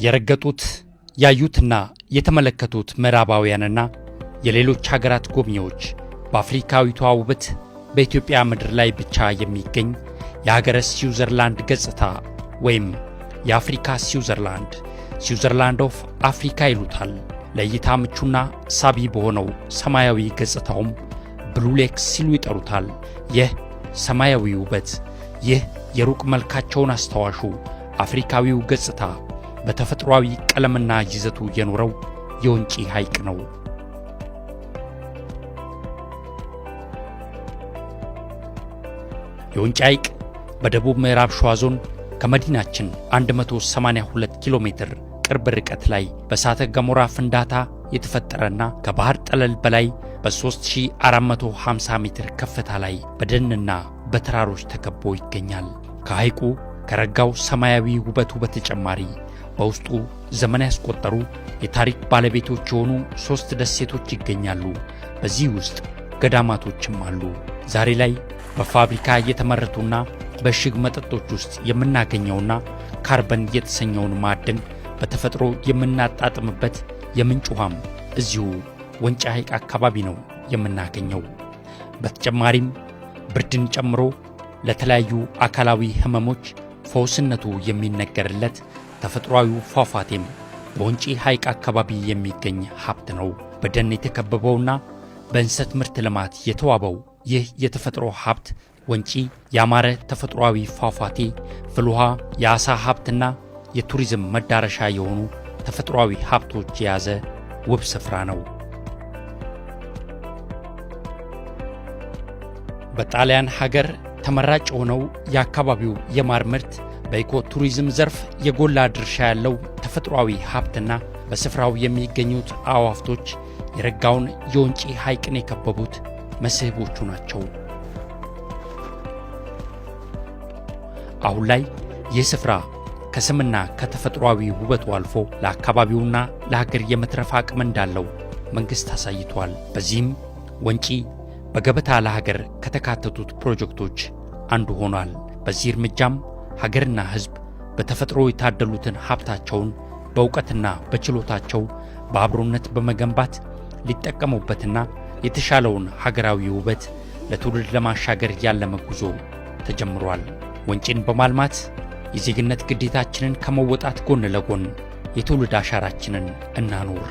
የረገጡት ያዩትና የተመለከቱት ምዕራባውያንና የሌሎች ሀገራት ጎብኚዎች በአፍሪካዊቷ ውበት በኢትዮጵያ ምድር ላይ ብቻ የሚገኝ የሀገረ ስዊዘርላንድ ገጽታ ወይም የአፍሪካ ስዊዘርላንድ ኦፍ አፍሪካ ይሉታል። ለእይታ ምቹና ሳቢ በሆነው ሰማያዊ ገጽታውም ብሉ ሌክስ ሲሉ ይጠሩታል። ይህ ሰማያዊ ውበት፣ ይህ የሩቅ መልካቸውን አስታዋሹ አፍሪካዊው ገጽታ በተፈጥሯዊ ቀለምና ይዘቱ የኖረው የወንጪ ሐይቅ ነው። የወንጪ ሐይቅ በደቡብ ምዕራብ ሸዋ ዞን ከመዲናችን 182 ኪሎ ሜትር ቅርብ ርቀት ላይ በእሳተ ገሞራ ፍንዳታ የተፈጠረና ከባህር ጠለል በላይ በ3450 ሜትር ከፍታ ላይ በደንና በተራሮች ተከቦ ይገኛል። ከሐይቁ ከረጋው ሰማያዊ ውበቱ በተጨማሪ በውስጡ ዘመን ያስቆጠሩ የታሪክ ባለቤቶች የሆኑ 3 ደሴቶች ይገኛሉ። በዚህ ውስጥ ገዳማቶችም አሉ። ዛሬ ላይ በፋብሪካ የተመረቱና በእሽግ መጠጦች ውስጥ የምናገኘውና ካርበን የተሰኘውን ማዕድን በተፈጥሮ የምናጣጥምበት የምንጭ ውሃም እዚሁ ወንጪ ሐይቅ አካባቢ ነው የምናገኘው። በተጨማሪም ብርድን ጨምሮ ለተለያዩ አካላዊ ህመሞች ፈውስነቱ የሚነገርለት ተፈጥሯዊው ፏፏቴም በወንጪ ሐይቅ አካባቢ የሚገኝ ሀብት ነው። በደን የተከበበውና በእንሰት ምርት ልማት የተዋበው ይህ የተፈጥሮ ሀብት ወንጪ ያማረ ተፈጥሯዊ ፏፏቴ፣ ፍል ውሃ፣ የዓሣ ሀብትና የቱሪዝም መዳረሻ የሆኑ ተፈጥሯዊ ሀብቶች የያዘ ውብ ስፍራ ነው። በጣሊያን ሀገር ተመራጭ የሆነው የአካባቢው የማር ምርት በኢኮ ቱሪዝም ዘርፍ የጎላ ድርሻ ያለው ተፈጥሯዊ ሀብትና በስፍራው የሚገኙት አዕዋፍቶች የረጋውን የወንጪ ሐይቅን የከበቡት መስህቦቹ ናቸው። አሁን ላይ ይህ ስፍራ ከስምና ከተፈጥሯዊ ውበቱ አልፎ ለአካባቢውና ለሀገር የመትረፍ አቅም እንዳለው መንግሥት አሳይቷል። በዚህም ወንጪ በገበታ ለሀገር ከተካተቱት ፕሮጀክቶች አንዱ ሆኗል። በዚህ እርምጃም ሀገርና ሕዝብ በተፈጥሮ የታደሉትን ሀብታቸውን በእውቀትና በችሎታቸው በአብሮነት በመገንባት ሊጠቀሙበትና የተሻለውን ሀገራዊ ውበት ለትውልድ ለማሻገር ያለመ ጉዞ ተጀምሯል። ወንጪን በማልማት የዜግነት ግዴታችንን ከመወጣት ጎን ለጎን የትውልድ አሻራችንን እናኑር።